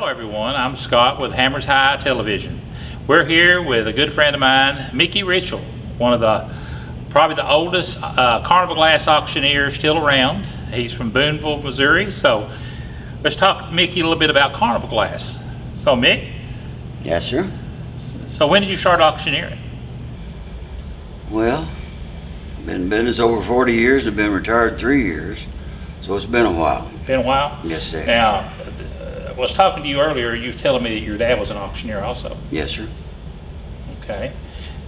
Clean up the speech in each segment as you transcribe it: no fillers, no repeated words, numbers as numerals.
Hello everyone, I'm Scott with Hammers High Television. We're here with a good friend of mine, Mickey Ritchell, one of probably the oldest carnival glass auctioneers still around. He's from Boonville, Missouri. So let's talk to Mickey a little bit about carnival glass. So Mick? Yes, sir. So when did you start auctioneering? Well, been in business over 40 years. I've been retired 3 years, so it's been a while. Been a while? Yes, sir. Now, I was talking to you earlier, you was telling me that your dad was an auctioneer also. Yes, sir. Okay.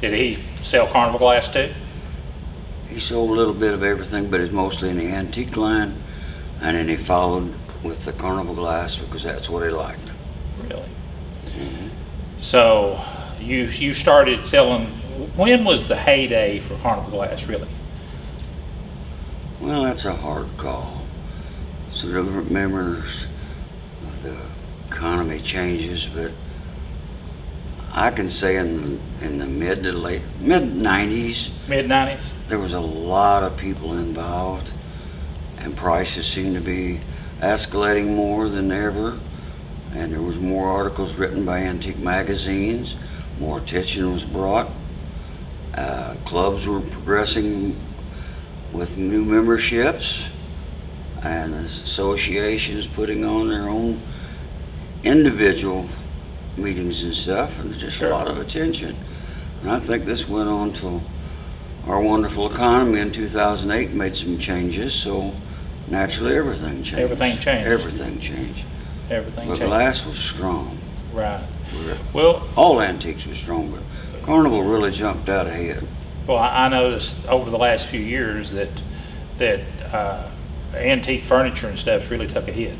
Did he sell carnival glass too? He sold a little bit of everything, but it's mostly in the antique line, and then he followed with the carnival glass because that's what he liked. Really? So you started selling, when was the heyday for carnival glass really? Well, that's a hard call. Some different members of the economy changes, but I can say in the mid 90s, Mid-90s? there was a lot of people involved, and prices seemed to be escalating more than ever, and there was more articles written by antique magazines, more attention was brought, clubs were progressing with new memberships, and associations putting on their own individual meetings and stuff, and just Sure. a lot of attention. And I think this went on till our wonderful economy in 2008 made some changes, so naturally everything changed. Everything changed. Everything changed. Everything But changed. glass was strong. Right. Well, All antiques were strong, but Carnival really jumped out ahead. I noticed over the last few years that antique furniture and stuff's really took a hit.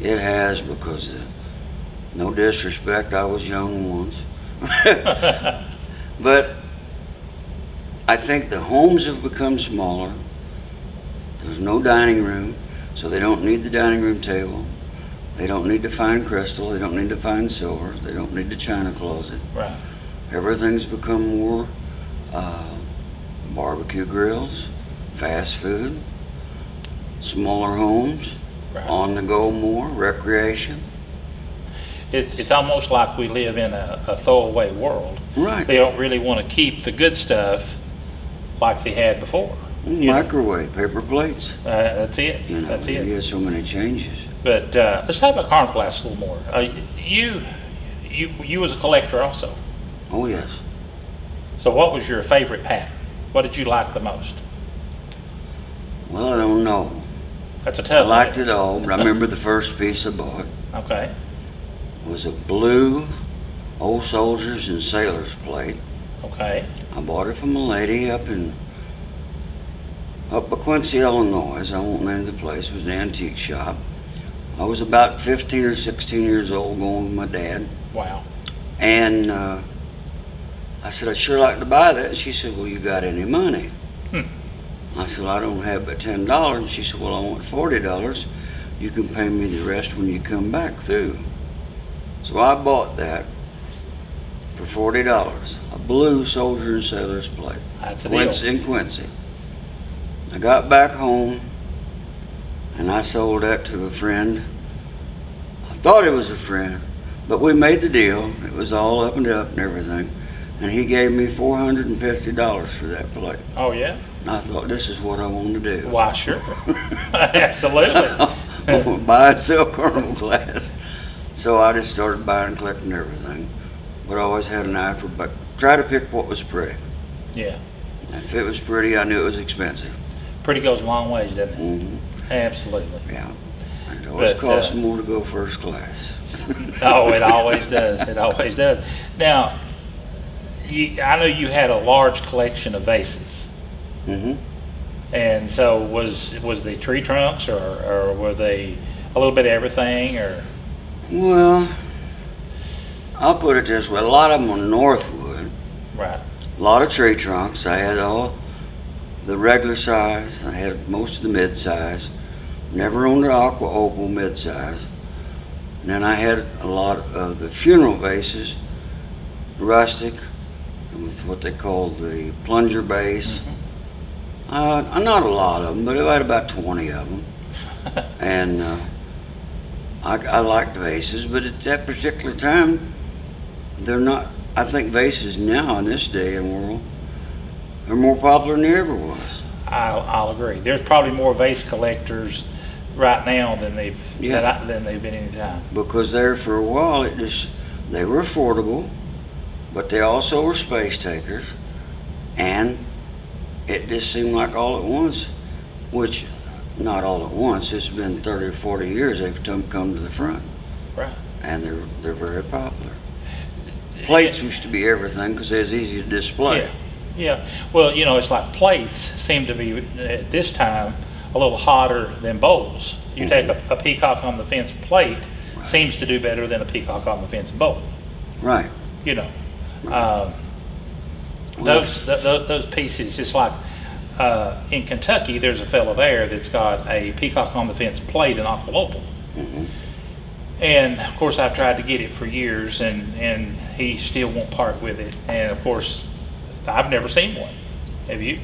It has, because no disrespect, I was young once. But I think the homes have become smaller. There's no dining room, so they don't need the dining room table. They don't need to find crystal. They don't need to find silver. They don't need the china closet. Right. Everything's become more barbecue grills, fast food, smaller homes, Right. on the go more, recreation. It's almost like we live in a throwaway world. Right. They don't really want to keep the good stuff like they had before. You know? Microwave, paper plates. That's it. You know, That's it. you get so many changes. But let's talk about carnival glass a little more. You was a collector also. Oh yes. So what was your favorite pattern? What did you like the most? Well, I don't know. That's a I tough one. liked it all, but I remember the first piece I bought Okay. was a blue old soldiers and sailors plate. Okay. I bought it from a lady up by Quincy, Illinois. I won't name the place. It was an antique shop. I was about 15 or 16 years old, going with my dad. Wow. And I said, I'd sure like to buy that. And she said, well, you got any money? I said, well, I don't have but $10. And she said, well, I want $40. You can pay me the rest when you come back through. So I bought that for $40, a blue soldier and sailor's plate. That's a deal. In Quincy. I got back home and I sold that to a friend. I thought it was a friend, but we made the deal. It was all up and everything. And he gave me $450 for that plate. Oh yeah. And I thought, this is what I want to do. Why sure. Absolutely. I want to buy and sell carnival glass. So I just started buying and collecting everything. But I always had an eye for, but try to pick what was pretty. Yeah. And if it was pretty, I knew it was expensive. Pretty goes a long ways, doesn't it? Mm-hmm. Absolutely. Yeah. And it always But, costs more to go first class. Oh, it always does. It always does. Now, I know you had a large collection of vases. Mm-hmm. And so was the tree trunks or were they a little bit of everything or? Well, I'll put it this way. A lot of them were Northwood. Right. A lot of tree trunks. I had all the regular size. I had most of the mid-size. Never owned an aqua opal mid-size. And then I had a lot of the funeral vases, rustic, with what they called the plunger base. Mm-hmm. Not a lot of them, but I had about 20 of them. And I liked vases, but at that particular time, they're not. I think vases now in this day and world are more popular than they ever was. I'll agree. There's probably more vase collectors right now than than they've been any time. Because there for a while, they were affordable, but they also were space takers, and it just seemed like all at once, which not all at once. It's been 30 or 40 years they've come to the front, Right. and they're very popular. Plates used to be everything because they was easy to display. Yeah. Yeah. Well, it's like plates seem to be at this time a little hotter than bowls. You take a peacock on the fence plate, seems to do better than a peacock on the fence bowl. Right. Those pieces, it's like in Kentucky, there's a fellow there that's got a peacock on the fence plate in aqua opal. Mm-hmm. And of course, I've tried to get it for years, and he still won't part with it. And of course, I've never seen one. Have you?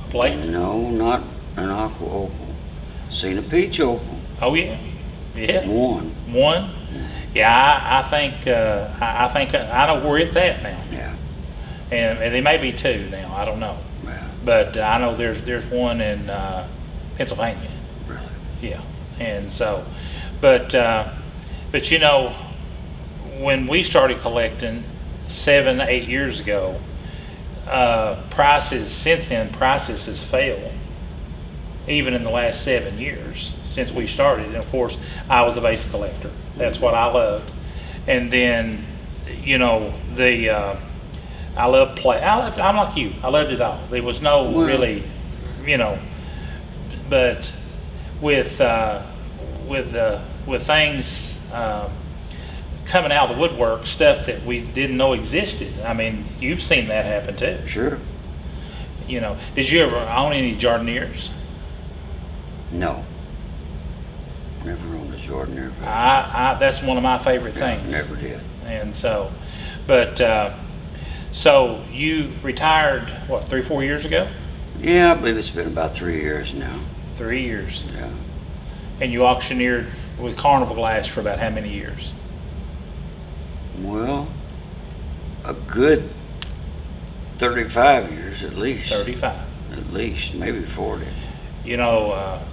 A plate? No, not an aqua opal. Seen a peach opal. Oh yeah, yeah. One. Yeah, I think I know where it's at now, Yeah. and there may be two now. I don't know, Yeah. but I know there's one in Pennsylvania. Really. Yeah, and so, but when we started collecting 7-8 years ago, prices has failed, even in the last 7 years since we started. And of course, I was a vase collector. That's what I loved. And then, I love play. I'm like you. I loved it all. There was no really, but with things coming out of the woodwork, stuff that we didn't know existed. I mean, you've seen that happen too. Sure. Did you ever own any jardiniers? No. Never owned a Jordanaire vase. That's one of my favorite things. Never did. And so, so you retired, what, 3-4 years ago? Yeah, I believe it's been about 3 years now. 3 years. Yeah. And you auctioneered with Carnival Glass for about how many years? Well, a good 35 years at least. 35. At least, maybe 40.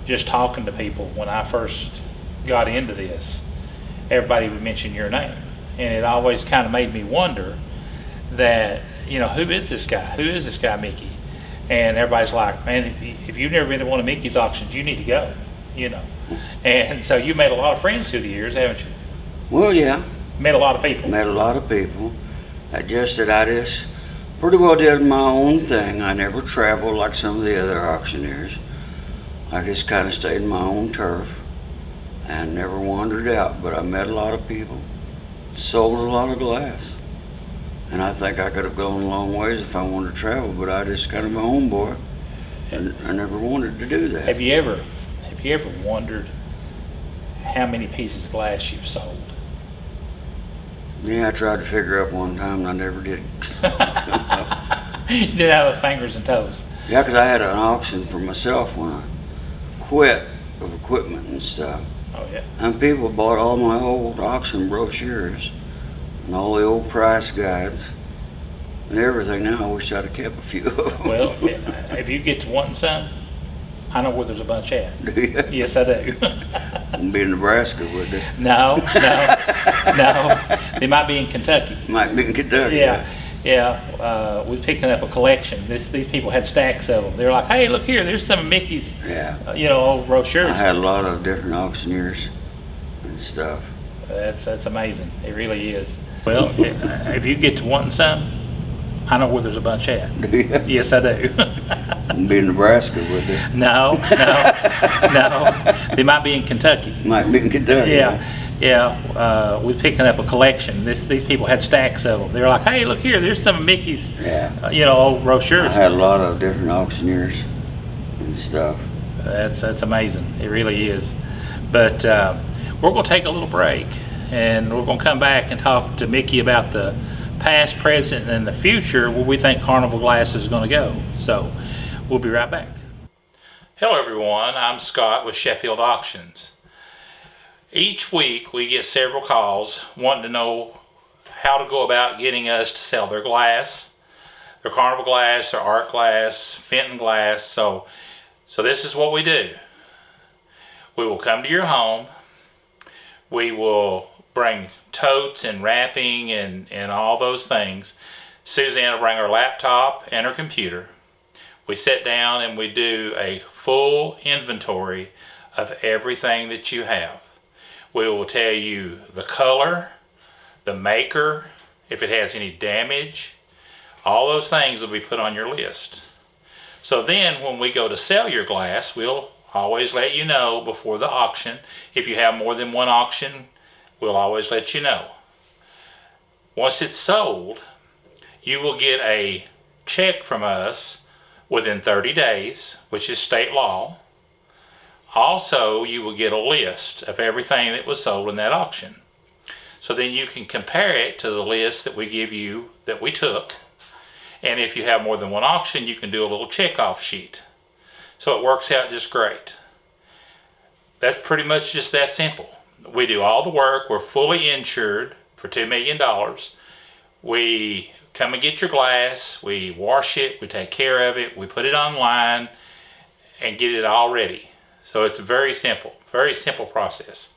Just talking to people when I first got into this, everybody would mention your name. And it always kind of made me wonder that, who is this guy? Who is this guy, Mickey? And everybody's like, man, if you've never been to one of Mickey's auctions, you need to go, And so you made a lot of friends through the years, haven't you? Well, yeah. Met a lot of people. Met a lot of people. I just pretty well did my own thing. I never traveled like some of the other auctioneers. I just kind of stayed in my own turf and never wandered out, but I met a lot of people, sold a lot of glass. And I think I could have gone a long ways if I wanted to travel, but I just kind of my own boy, and I never wanted to do that. Have you ever wondered how many pieces of glass you've sold? Yeah, I tried to figure up one time and I never did. You didn't have fingers and toes. Yeah, because I had an auction for myself when I quit of equipment and stuff. Oh yeah. And people bought all my old auction brochures and all the old price guides and everything. Now I wish I'd have kept a few of them. Well, if you get to wanting some, I know where there's a bunch at. Do you? Yes, I do. Wouldn't be in Nebraska, would they? No. They might be in Kentucky. Might be in Kentucky. Yeah. We're picking up a collection. These people had stacks of them. They're like, hey, look here, there's some of Mickey's, old brochures. I had a lot of different auctioneers and stuff. That's amazing. It really is. Well, if you get to wanting some, I know where there's a bunch at. Do you? Yes, I do. Wouldn't be in Nebraska, would they? No. They might be in Kentucky. Might be in Kentucky. Yeah. We're picking up a collection. These people had stacks of them. They're like, hey, look here, there's some of Mickey's, old brochures. I had a lot of different auctioneers and stuff. That's amazing. It really is. But we're going to take a little break, and we're going to come back and talk to Mickey about the past, present, and the future where we think Carnival Glass is going to go. So we'll be right back. Hello everyone, I'm Scott with Sheffield Auctions. Each week we get several calls wanting to know how to go about getting us to sell their glass, their Carnival glass, their Art glass, Fenton glass. So this is what we do. We will come to your home. We will bring totes and wrapping and all those things. Suzanne will bring her laptop and her computer. We sit down and we do a full inventory of everything that you have. We will tell you the color, the maker, if it has any damage. All those things will be put on your list. So then when we go to sell your glass, we'll always let you know before the auction. If you have more than one auction, we'll always let you know. Once it's sold, you will get a check from us within 30 days, which is state law. Also, you will get a list of everything that was sold in that auction. So then you can compare it to the list that we give you that we took. And if you have more than one auction, you can do a little check-off sheet. So it works out just great. That's pretty much just that simple. We do all the work. We're fully insured for $2 million. We come and get your glass. We wash it. We take care of it. We put it online and get it all ready. So it's very simple process.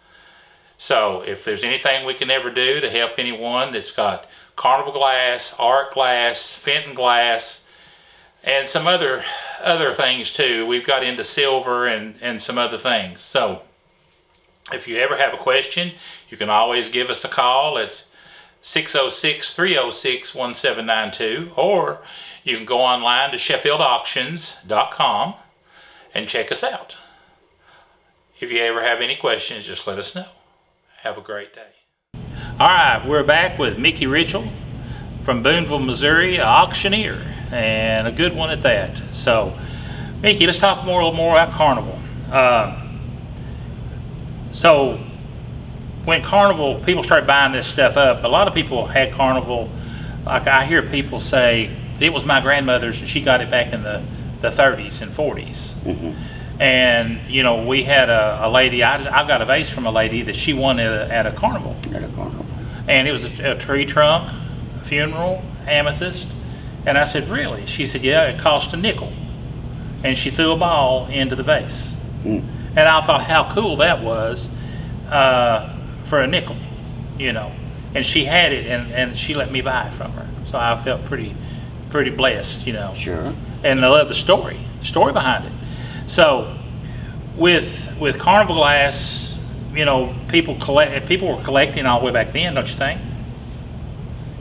So if there's anything we can ever do to help anyone that's got Carnival glass, Art glass, Fenton glass, and some other things too. We've got into silver and some other things. So if you ever have a question, you can always give us a call at 606-306-1792, or you can go online to SheffieldAuctions.com and check us out. If you ever have any questions, just let us know. Have a great day. All right, we're back with Mickey Ritchell from Boonville, Missouri, an auctioneer, and a good one at that. So, Mickey, let's talk a little more about Carnival. So, when Carnival, people started buying this stuff up, a lot of people had Carnival, like I hear people say, it was my grandmother's and she got it back in the 30s and 40s. Mm-hmm. And, you know, we had a lady, I got a vase from a lady that she won at a carnival. At a carnival. And it was a tree trunk, funeral, amethyst. And I said, really? She said, yeah, it cost a nickel. And she threw a ball into the vase. Mm. And I thought how cool that was for a nickel, you know. And she had it, and she let me buy it from her. So I felt pretty blessed, you know. Sure. And I love the story behind it. So, with Carnival glass, you know, people were collecting all the way back then, don't you think?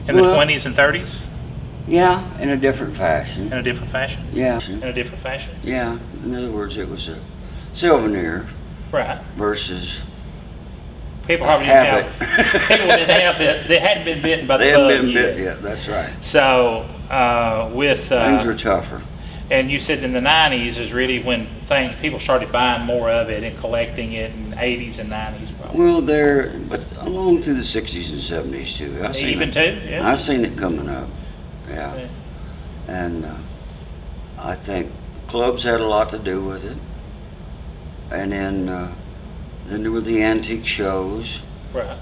In the 20s and 30s? Yeah, in a different fashion. In a different fashion? Yeah. In a different fashion? Yeah. In other words, it was a souvenir. Right. Versus people probably didn't have it. They hadn't been bitten by the bug. They hadn't been bitten yet, that's right. So, things were tougher. And you said in the 90s is really when people started buying more of it and collecting it in the 80s and 90s probably. Well, but along through the 60s and 70s too. Yeah. I seen it coming up. Yeah. And I think clubs had a lot to do with it. And then there were the antique shows. Right.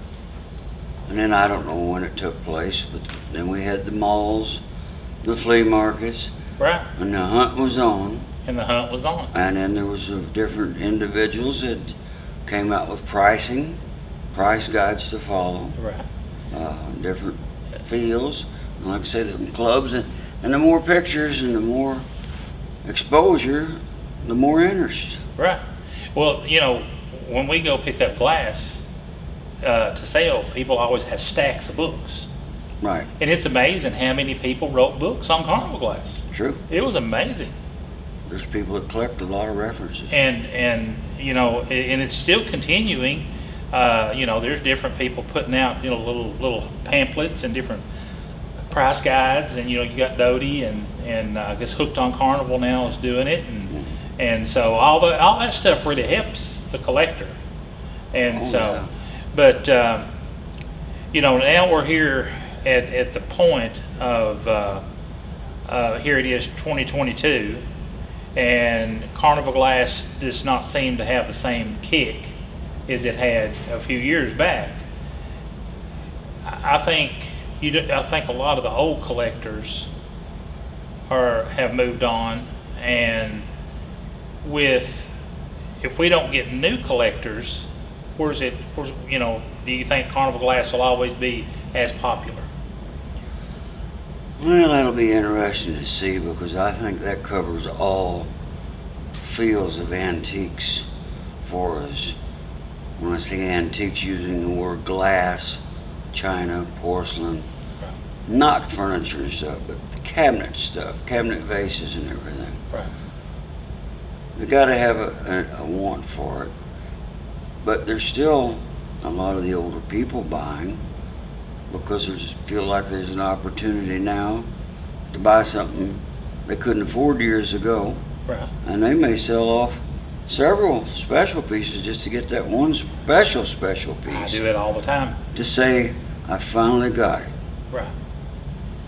And then I don't know when it took place, but then we had the malls, the flea markets. Right. And the hunt was on. And the hunt was on. And then there was different individuals that came out with price guides to follow. Right. Different fields. And like I said, the clubs, and the more pictures and the more exposure, the more interest. Right. Well, you know, when we go pick up glass to sell, people always have stacks of books. Right. And it's amazing how many people wrote books on Carnival glass. True. It was amazing. There's people that collect a lot of references. And you know, and it's still continuing. You know, there's different people putting out, you know, little pamphlets and different price guides, and you know, you got Doty and I guess Hooked on Carnival now is doing it, and so all that stuff really helps the collector. And but you know, now we're here at the point of here it is 2022, and Carnival glass does not seem to have the same kick is it had a few years back. I think I think a lot of the old collectors have moved on, and if we don't get new collectors, do you think Carnival Glass will always be as popular? Well, that'll be interesting to see, because I think that covers all fields of antiques for us. When I say antiques, using the word glass, china, porcelain, Right. not furniture and stuff, but the cabinet stuff, cabinet vases and everything. Right. They got to have a want for it. But there's still a lot of the older people buying, because they just feel like there's an opportunity now to buy something they couldn't afford years ago, Right. and they may sell off several special pieces just to get that one special I piece do it all the time. to say, I finally got it. Right.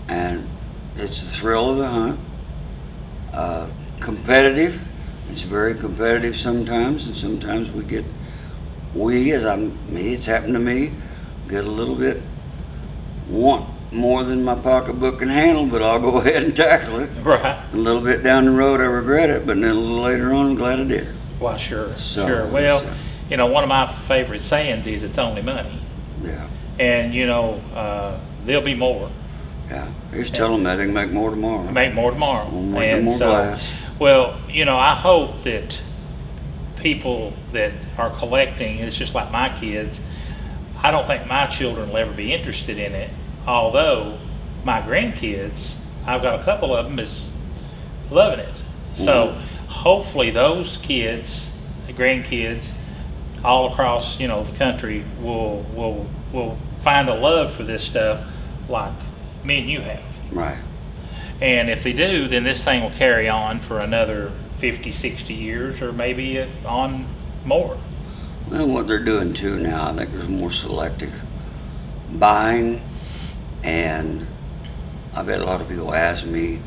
And it's the thrill of the hunt. Competitive. It's very competitive sometimes, and sometimes it's happened to me, get a little bit, want more than my pocketbook can handle, but I'll go ahead and tackle it. Right. A little bit down the road, I regret it, but then a little later on, I'm glad I did it. Well, sure. So, Sure. Well, so- one of my favorite sayings is it's only money. Yeah, And, there'll be more. yeah. Just tell them that they can make more tomorrow. Make more tomorrow. We'll make more glass. Well, I hope that people that are collecting, it's just like my kids, I don't think my children will ever be interested in it, although my grandkids, I've got a couple of them is loving it. So hopefully those kids, the grandkids, all across the country will find a love for this stuff like me and you have. Right. And if they do, then this thing will carry on for another 50, 60 years, or maybe on more. Well, what they're doing too now, I think there's more selective buying, and I've had a lot of people ask me,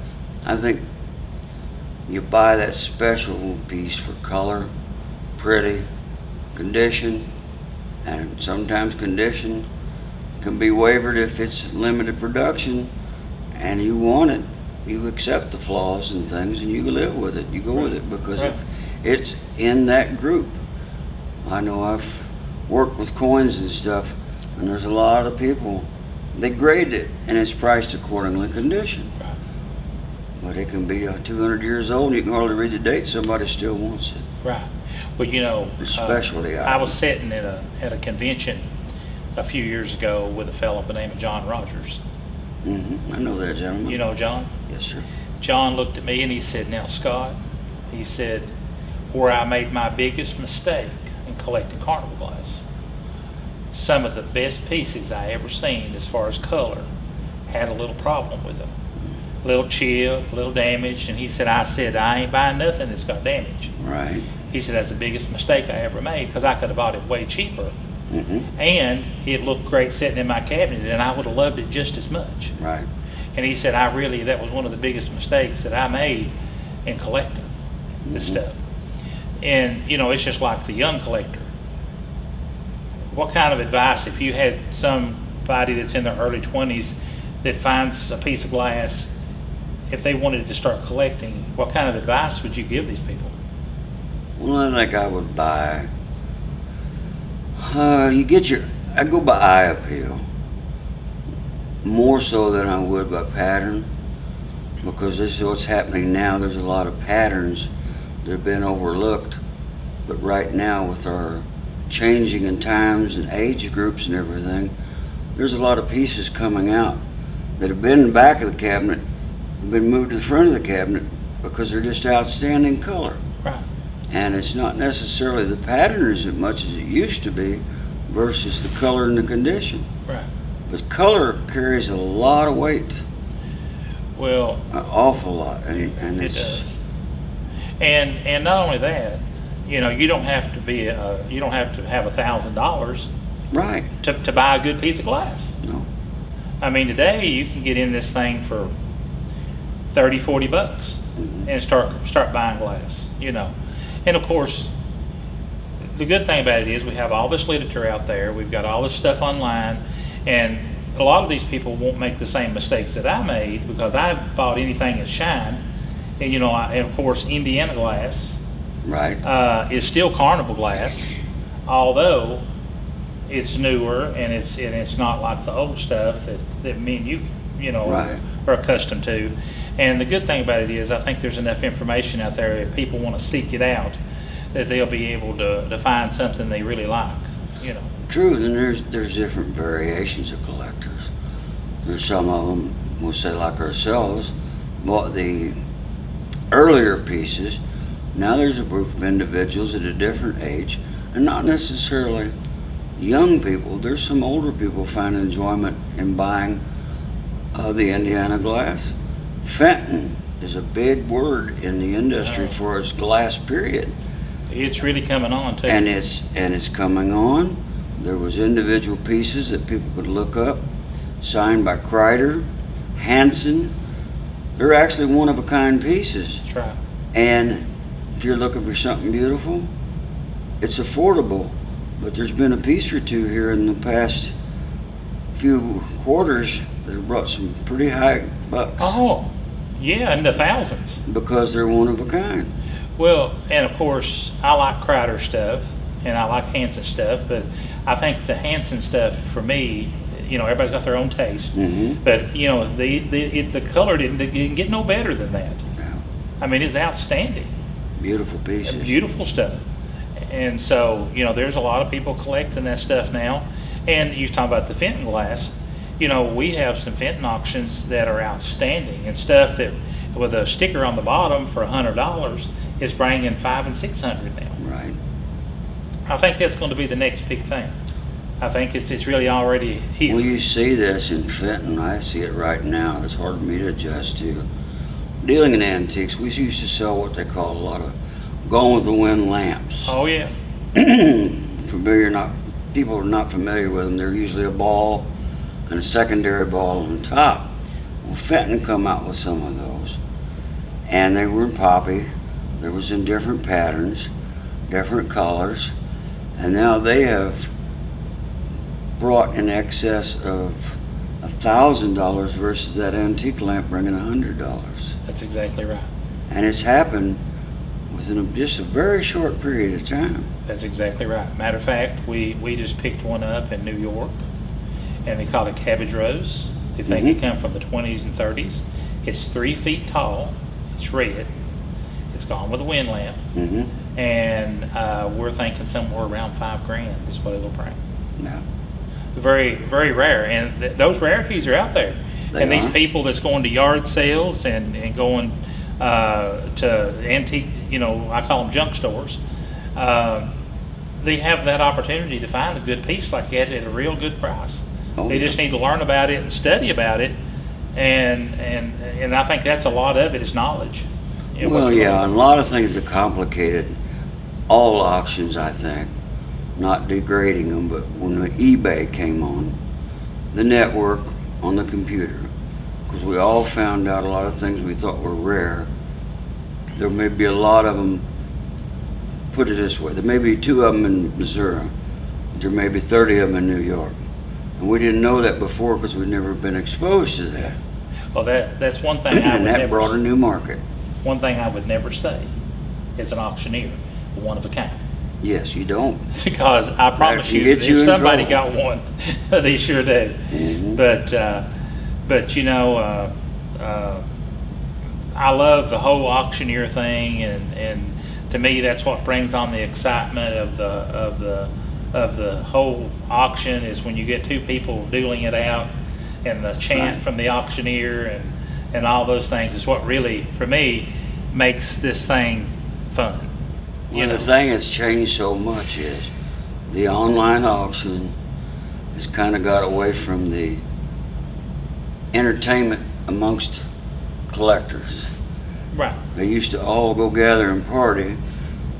I think you buy that special piece for color, pretty, condition, and sometimes condition can be wavered if it's limited production and you want it. You accept the flaws and things, and you live with it. You go with it, because Right. if it's in that group. I know I've worked with coins and stuff, and there's a lot of people, they grade it and it's priced accordingly condition. Right. But it can be 200 years old and you can hardly read the date, somebody still wants it. Right. Well, It's specialty I item. was sitting at a convention a few years ago with a fellow by the name of John Rogers. I know that gentleman. You know John? Yes, sir. John looked at me and he said, "Now, Scott," he said, "where I made my biggest mistake in collecting carnival glass, some of the best pieces I ever seen as far as color had a little problem with them. Little chip, little damage." And he said, I ain't buying nothing that's got damage. Right. He said, "That's the biggest mistake I ever made, because I could have bought it way cheaper, and it looked great sitting in my cabinet, and I would have loved it just as much." Right. And he said, that was one of the biggest mistakes that I made in collecting this stuff. And, it's just like the young collector. What kind of advice, if you had somebody that's in their early 20s that finds a piece of glass, if they wanted to start collecting, what kind of advice would you give these people? Well, I think I would buy, I go by eye appeal, more so than I would by pattern, because this is what's happening now. There's a lot of patterns that have been overlooked, but right now with our changing in times and age groups and everything, there's a lot of pieces coming out that have been in the back of the cabinet, have been moved to the front of the cabinet because they're just outstanding color. Right. And it's not necessarily the pattern as much as it used to be versus the color and the condition. Right. But color carries a lot of weight, Well, an awful lot, and it it's does. And not only that, you don't have to have $1,000 right. to buy a good piece of glass. No, I mean, today you can get in this thing for $30-$40 and start buying glass, And of course, the good thing about it is we have all this literature out there. We've got all this stuff online, and a lot of these people won't make the same mistakes that I made because I bought anything that shined. And and of course, Indiana glass Right. is still Carnival glass, although it's newer and it's not like the old stuff that me and you Right. are accustomed to. And the good thing about it is I think there's enough information out there if people want to seek it out that they'll be able to find something they really like. True, and there's different variations of collectors. There's some of them, we'll say like ourselves, bought the earlier pieces. Now there's a group of individuals at a different age, and not necessarily young people. There's some older people find enjoyment in buying the Indiana glass. Fenton is a big word in the industry Wow. for its glass period. It's really coming on too. And it's coming on. There was individual pieces that people could look up, signed by Kreider, Hansen. They're actually one-of-a-kind pieces. That's right. And if you're looking for something beautiful, it's affordable. But there's been a piece or two here in the past few quarters that have brought some pretty high bucks Oh, yeah, in the thousands. because they're one-of-a-kind. Well, and of course, I like Kreider stuff and I like Hansen stuff, but I think the Hansen stuff for me, everybody's got their own taste. Mm-hmm. But the color didn't get no better than that. Yeah. I mean, it's outstanding, Beautiful pieces. beautiful stuff. And so there's a lot of people collecting that stuff now. And you talk about the Fenton glass. We have some Fenton auctions that are outstanding and stuff that with a sticker on the bottom for $100 is bringing $500 and $600 now. Right. I think that's going to be the next big thing. I think it's really already here. Well, you see this in Fenton. I see it right now. It's hard for me to adjust to. Dealing in antiques, we used to sell what they call a lot of gone with the wind lamps. Oh yeah, People are not familiar with them. They're usually a ball and a secondary ball on top. Well, Fenton come out with some of those, and they were in poppy. There was in different patterns, different colors, and now they have brought in excess of $1,000 versus that antique lamp bringing $100. that's exactly right. And it's happened within just a very short period of time. That's exactly right. Matter of fact, we just picked one up in New York, and they call it Cabbage Rose. They think it come from the 20s and 30s. It's 3 feet tall. It's red. It's gone with a wind lamp, Mm-hmm. and we're thinking somewhere around $5,000 is what it'll bring. Yeah. Very, very rare, and those rarities are out there. They And these are. people that's going to yard sales and going to antique, I call them junk stores, they have that opportunity to find a good piece like that at a real good price. Oh, They yeah. just need to learn about it and study about it, and I think that's a lot of it is knowledge. What Well, you yeah, learn. and a lot of things are complicated. All auctions, I think, not degrading them, but when the eBay came on, the network on the computer, because we all found out a lot of things we thought were rare. There may be a lot of them, put it this way, there may be 2 of them in Missouri, there may be 30 of them in New York. And we didn't know that before because we'd never been exposed to that. Well, that's one thing I would And that never. brought a new market. One thing I would never say as an auctioneer, one of a kind. Yes, you don't. Because I promise can you, get you if in somebody trouble. got one, they sure do. Mhm. But I love the whole auctioneer thing, and to me, that's what brings on the excitement of the whole auction is when you get 2 people dueling it out, and the chant Right. from the auctioneer and all those things is what really, for me, makes this thing fun. Well, the thing that's changed so much is the online auction has kind of got away from the entertainment amongst collectors. Right. They used to all go gather and party,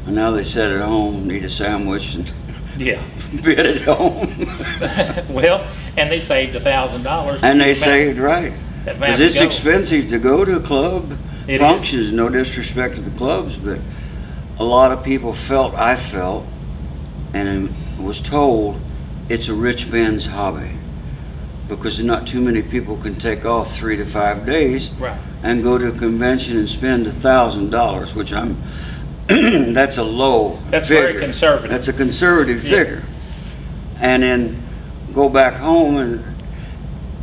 and now they sit at home, eat a sandwich, and Yeah. bed at home. Well, and they saved $1,000. And they saved right. That Because map it's go. expensive to go to a club It is. functions, no disrespect to the clubs, but a lot of people I felt, and was told it's a rich man's hobby because not too many people can take off 3 to 5 days Right. and go to a convention and spend $1,000, which that's a low That's figure. very conservative. That's a conservative Yeah. figure. And then go back home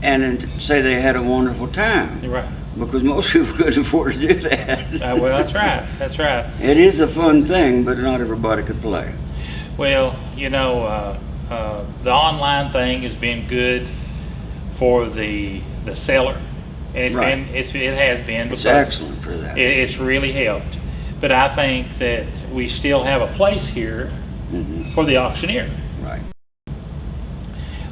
and then say they had a wonderful time. You're right. Because most people couldn't afford to do that. Well, that's right. That's right. It is a fun thing, but not everybody could play. Well, you know, the online thing has been good for the seller. And Right. it has been It's because excellent for that. it's really helped. But I think that we still have a place here Mhm. for the auctioneer. Right.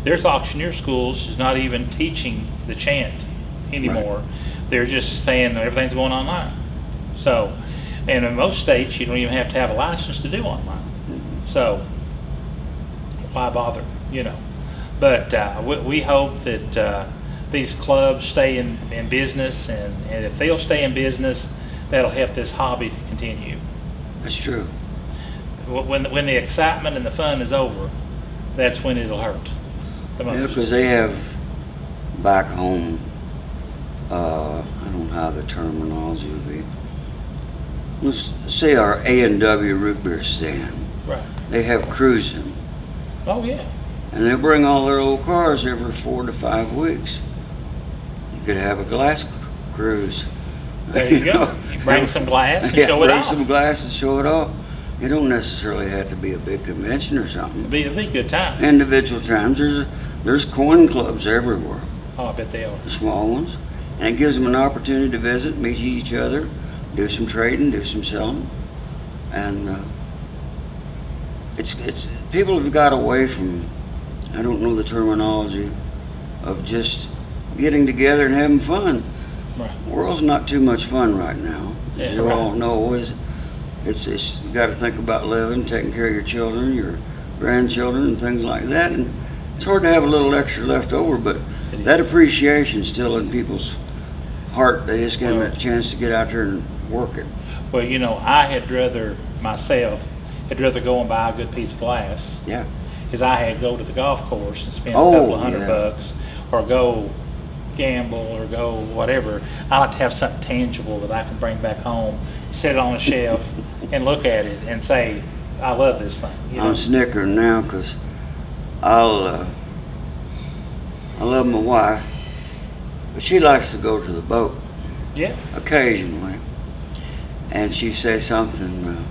There's auctioneer schools is not even teaching the chant anymore. They're just saying everything's going online. So, and in most states, you don't even have to have a license to do online. So, why bother? You know. But we hope that these clubs stay in business, and if they'll stay in business, that'll help this hobby to continue. That's true. When the excitement and the fun is over, that's when it'll hurt the Yeah, most. because they have back home, I don't know how the terminology would be. Let's say our A&W root beer stand. Right. They have cruising, Oh yeah. and they bring all their old cars every 4 to 5 weeks. You could have a glass cruise. There you go. You bring some glass and Yeah, show it bring off. some glass and show it off. You don't necessarily have to be a big convention or something. It'll be a good time. Individual times, there's coin clubs everywhere, Oh, I bet they are. the small ones, and it gives them an opportunity to visit, meet each other, do some trading, do some selling, and it's people have got away from, I don't know the terminology, of just getting together and having fun. Right. The world's not too much fun right now, Yeah, as you right. all know. It's you got to think about living, taking care of your children, your grandchildren, and things like that. And it's hard to have a little extra left over, but It that is. appreciation's still in people's heart. They just get Well- a chance to get out there and work it. Well, you know, I had rather go and buy a good piece of glass, Yeah. because I had to go to the golf course and spend Oh, a couple of $100 yeah. bucks, or go gamble, or go whatever. I like to have something tangible that I can bring back home, sit it on a shelf, and look at it and say, I love this thing. You know? I'm snickering now because I love my wife, but she likes to go to the boat Yeah. occasionally, and she says something.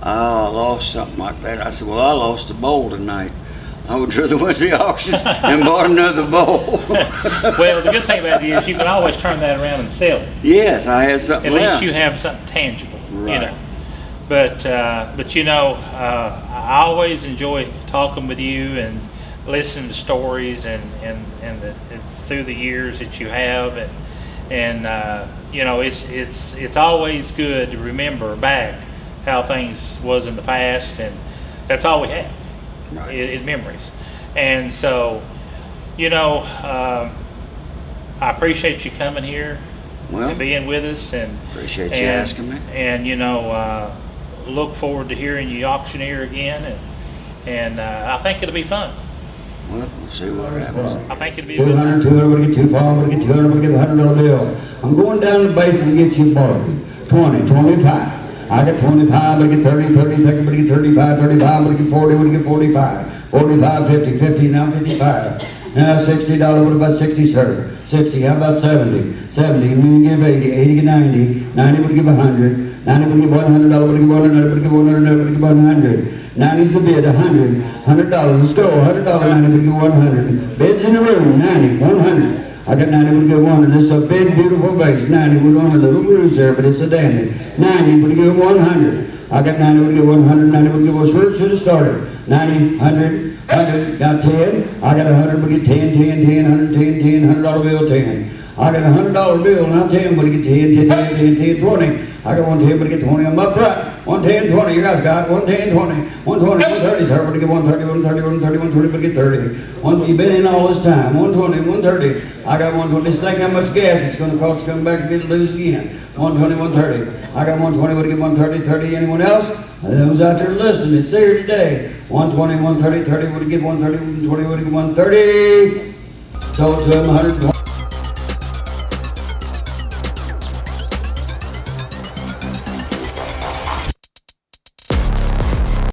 I lost something like that. I said, well, I lost a bowl tonight. I would rather went to the auction and bought another bowl. Well, the good thing about it is you can always turn that around and sell it. Yes, I had something At least left. you have something tangible, you Right. know. But you know, I always enjoy talking with you and listening to stories and through the years that you have, and you know, it's always good to remember back how things was in the past, and that's all we have. Right. Is memories. And so, you know, I appreciate you coming here Well, and being with us, and appreciate you asking me. And you know, look forward to hearing you auctioneer again, and I think it'll be fun. Well, we'll see what happens. I think it'll be a good 200, 200, we'll get 200, we'll get 200, we'll get $100 bill. I'm going down to the basement to get you a bargain. 20, 25. I get 25, I get 30, 30, 30, I get 35, 35, I get 40, I get 45. 45, 50, 50, now 55. Now $60, what about 60, sir? 60, how about 70? 70, we give 80, 80 get 90, 90 would give 100, 90 would give $100, would give 100, would give 100, would give 100. 90's the bid, 100, $100, let's go, $100, 90 would give 100. Bids in the room, 90, 100. I got 90 would give 100. This is a big, beautiful vase. 90 we're going a little bruise there, but it's a dandy. 90 would give 100. I got 90 would give 100. 90 would give a shirt should have started. 90, 100, 100. Got 10. I got 100 would get 10, 10, 10, 110, 10, $100 bill 10. I got $100 bill, now 10 would get 10, 10, 10, 10, 10, 20. I got 110, but I get 20. I'm up front. 110, 20. You guys got it. 110, 20. 120, 130. Sir, but I get 130, 130, 130, 120, but I get 30. You've been in all this time. 120, 130. I got 120. Just think how much gas it's going to cost to come back and get it loose again. 120, 130. I got 120, but I get 130, 30. Anyone else? Those out there listening, it's here today. 120, 130, 30. Would I get 130, 120, would I get 130? So to 120.